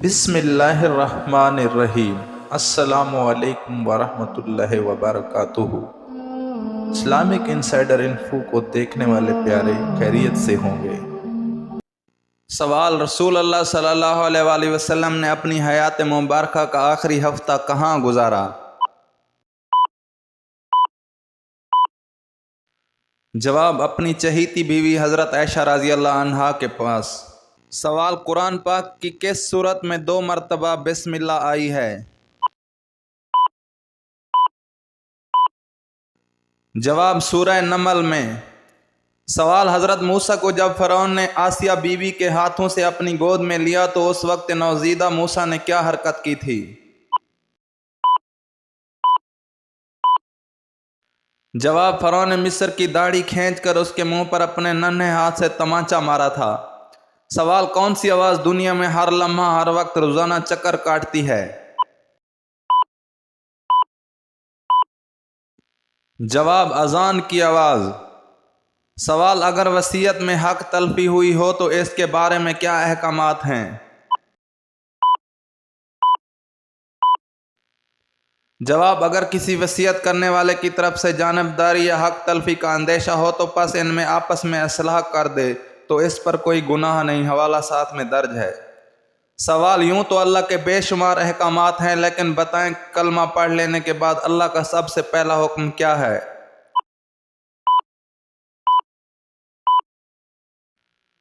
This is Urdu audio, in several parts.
بسم اللہ الرحمن الرحیم۔ السلام علیکم ورحمۃ اللہ وبرکاتہ۔ اسلامک انسائیڈر انفو کو دیکھنے والے پیارے خیریت سے ہوں گے۔ سوال: رسول اللہ صلی اللہ علیہ وآلہ وسلم نے اپنی حیات مبارکہ کا آخری ہفتہ کہاں گزارا؟ جواب: اپنی چہیتی بیوی حضرت عائشہ رضی اللہ عنہا کے پاس۔ سوال: قرآن پاک کی کس سورت میں 2 مرتبہ بسم اللہ آئی ہے؟ جواب: سورہ نمل میں۔ سوال: حضرت موسیٰ کو جب فرعون نے آسیہ بیوی کے ہاتھوں سے اپنی گود میں لیا تو اس وقت نوزیدہ موسیٰ نے کیا حرکت کی تھی؟ جواب: فرعون نے مصر کی داڑھی کھینچ کر اس کے منہ پر اپنے ننھے ہاتھ سے تمانچہ مارا تھا۔ سوال: کون سی آواز دنیا میں ہر لمحہ ہر وقت روزانہ چکر کاٹتی ہے؟ جواب: اذان کی آواز۔ سوال: اگر وصیت میں حق تلفی ہوئی ہو تو اس کے بارے میں کیا احکامات ہیں؟ جواب: اگر کسی وصیت کرنے والے کی طرف سے جانبداری یا حق تلفی کا اندیشہ ہو تو پس ان میں آپس میں اصلاح کر دے تو اس پر کوئی گناہ نہیں، حوالہ ساتھ میں درج ہے۔ سوال: یوں تو اللہ کے بے شمار احکامات ہیں، لیکن بتائیں کلمہ پڑھ لینے کے بعد اللہ کا سب سے پہلا حکم کیا ہے؟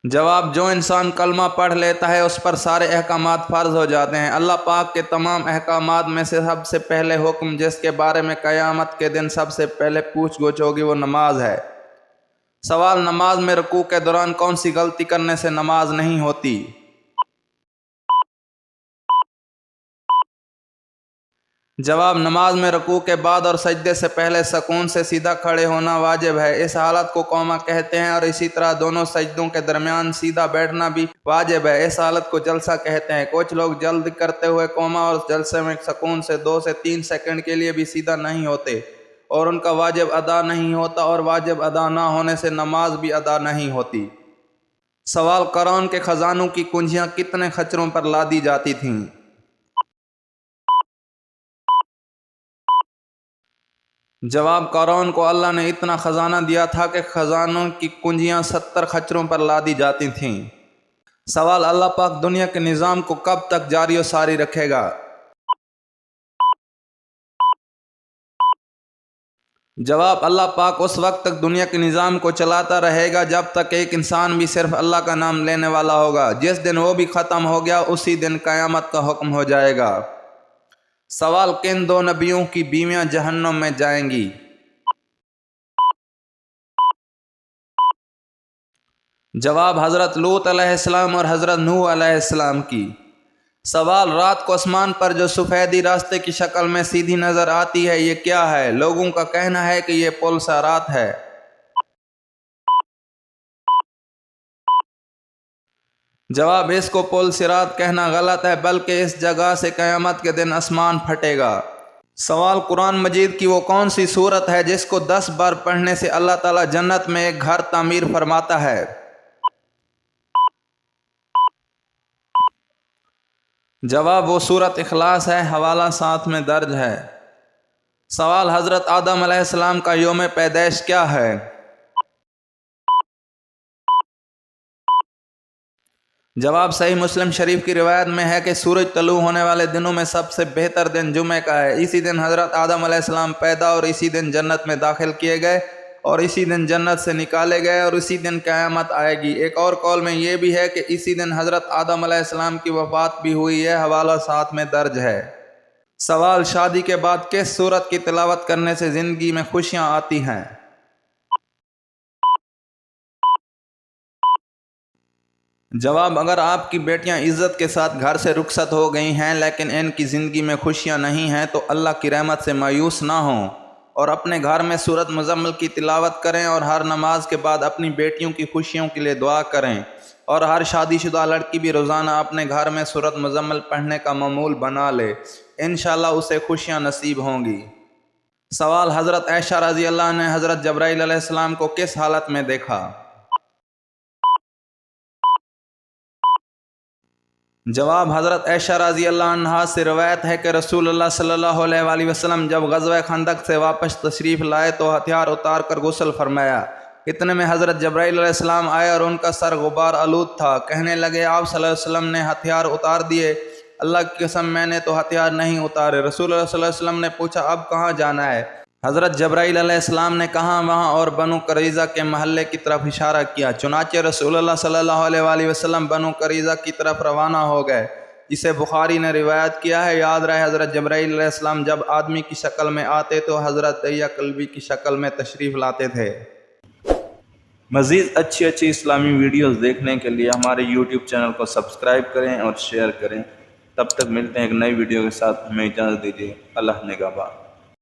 جواب: جو انسان کلمہ پڑھ لیتا ہے اس پر سارے احکامات فرض ہو جاتے ہیں۔ اللہ پاک کے تمام احکامات میں سے سب سے پہلے حکم جس کے بارے میں قیامت کے دن سب سے پہلے پوچھ گچھ ہوگی وہ نماز ہے۔ سوال: نماز میں رکوع کے دوران کون سی غلطی کرنے سے نماز نہیں ہوتی؟ جواب: نماز میں رکوع کے بعد اور سجدے سے پہلے سکون سے سیدھا کھڑے ہونا واجب ہے، اس حالت کو قوما کہتے ہیں، اور اسی طرح دونوں سجدوں کے درمیان سیدھا بیٹھنا بھی واجب ہے، اس حالت کو جلسہ کہتے ہیں۔ کچھ لوگ جلد کرتے ہوئے قوما اور جلسے میں سکون سے 2 سے 3 سیکنڈ کے لیے بھی سیدھا نہیں ہوتے اور ان کا واجب ادا نہیں ہوتا، اور واجب ادا نہ ہونے سے نماز بھی ادا نہیں ہوتی۔ سوال: قارون کے خزانوں کی کنجیاں کتنے خچروں پر لادی جاتی تھیں؟ جواب: قارون کو اللہ نے اتنا خزانہ دیا تھا کہ خزانوں کی کنجیاں 70 خچروں پر لادی جاتی تھیں۔ سوال: اللہ پاک دنیا کے نظام کو کب تک جاری و ساری رکھے گا؟ جواب: اللہ پاک اس وقت تک دنیا کے نظام کو چلاتا رہے گا جب تک ایک انسان بھی صرف اللہ کا نام لینے والا ہوگا۔ جس دن وہ بھی ختم ہو گیا اسی دن قیامت کا حکم ہو جائے گا۔ سوال: کن 2 نبیوں کی بیویاں جہنم میں جائیں گی؟ جواب: حضرت لوط علیہ السلام اور حضرت نوح علیہ السلام کی۔ سوال: رات کو آسمان پر جو سفیدی راستے کی شکل میں سیدھی نظر آتی ہے یہ کیا ہے؟ لوگوں کا کہنا ہے کہ یہ پل صراط ہے۔ جواب: اس کو پل صراط کہنا غلط ہے، بلکہ اس جگہ سے قیامت کے دن آسمان پھٹے گا۔ سوال: قرآن مجید کی وہ کون سی سورت ہے جس کو 10 بار پڑھنے سے اللہ تعالیٰ جنت میں ایک گھر تعمیر فرماتا ہے؟ جواب: وہ سورت اخلاص ہے، حوالہ ساتھ میں درج ہے۔ سوال: حضرت آدم علیہ السلام کا یوم پیدائش کیا ہے؟ جواب: صحیح مسلم شریف کی روایت میں ہے کہ سورج طلوع ہونے والے دنوں میں سب سے بہتر دن جمعہ کا ہے۔ اسی دن حضرت آدم علیہ السلام پیدا اور اسی دن جنت میں داخل کیے گئے اور اسی دن جنت سے نکالے گئے اور اسی دن قیامت آئے گی۔ ایک اور قول میں یہ بھی ہے کہ اسی دن حضرت آدم علیہ السلام کی وفات بھی ہوئی ہے، حوالہ ساتھ میں درج ہے۔ سوال: شادی کے بعد کس سورت کی تلاوت کرنے سے زندگی میں خوشیاں آتی ہیں؟ جواب: اگر آپ کی بیٹیاں عزت کے ساتھ گھر سے رخصت ہو گئی ہیں لیکن ان کی زندگی میں خوشیاں نہیں ہیں تو اللہ کی رحمت سے مایوس نہ ہوں اور اپنے گھر میں سورۃ مزمل کی تلاوت کریں اور ہر نماز کے بعد اپنی بیٹیوں کی خوشیوں کے لیے دعا کریں، اور ہر شادی شدہ لڑکی بھی روزانہ اپنے گھر میں سورۃ مزمل پڑھنے کا معمول بنا لے، انشاءاللہ اسے خوشیاں نصیب ہوں گی۔ سوال: حضرت عائشہ رضی اللہ عنہ نے حضرت جبرائیل علیہ السلام کو کس حالت میں دیکھا؟ جواب حضرت عائشہ رضی اللہ عنہا سے روایت ہے کہ رسول اللہ صلی اللہ علیہ وآلہ وسلم جب غزوہ خندق سے واپس تشریف لائے تو ہتھیار اتار کر غسل فرمایا۔ اتنے میں حضرت جبرائیل علیہ السلام آئے اور ان کا سر غبار آلود تھا۔ کہنے لگے آپ صلی اللہ علیہ وسلم نے ہتھیار اتار دیے؟ اللہ کی قسم میں نے تو ہتھیار نہیں اتارے۔ رسول اللہ صلی اللہ علیہ وسلم نے پوچھا اب کہاں جانا ہے؟ حضرت جبرائیل علیہ السلام نے کہاں وہاں اور بنو قریظہ کے محلے کی طرف اشارہ کیا۔ چنانچہ رسول اللہ صلی اللہ علیہ وآلہ وسلم بنو قریظہ کی طرف روانہ ہو گئے، جسے بخاری نے روایت کیا ہے۔ یاد رہے حضرت جبرائیل علیہ السلام جب آدمی کی شکل میں آتے تو حضرت دحیہ کلبی کی شکل میں تشریف لاتے تھے۔ مزید اچھی اسلامی ویڈیوز دیکھنے کے لیے ہمارے YouTube چینل کو سبسکرائب کریں اور شیئر کریں۔ تب تک ملتے ہیں ایک نئی ویڈیو کے ساتھ، ہمیں اجازت دیجیے۔ اللہ نگہبان۔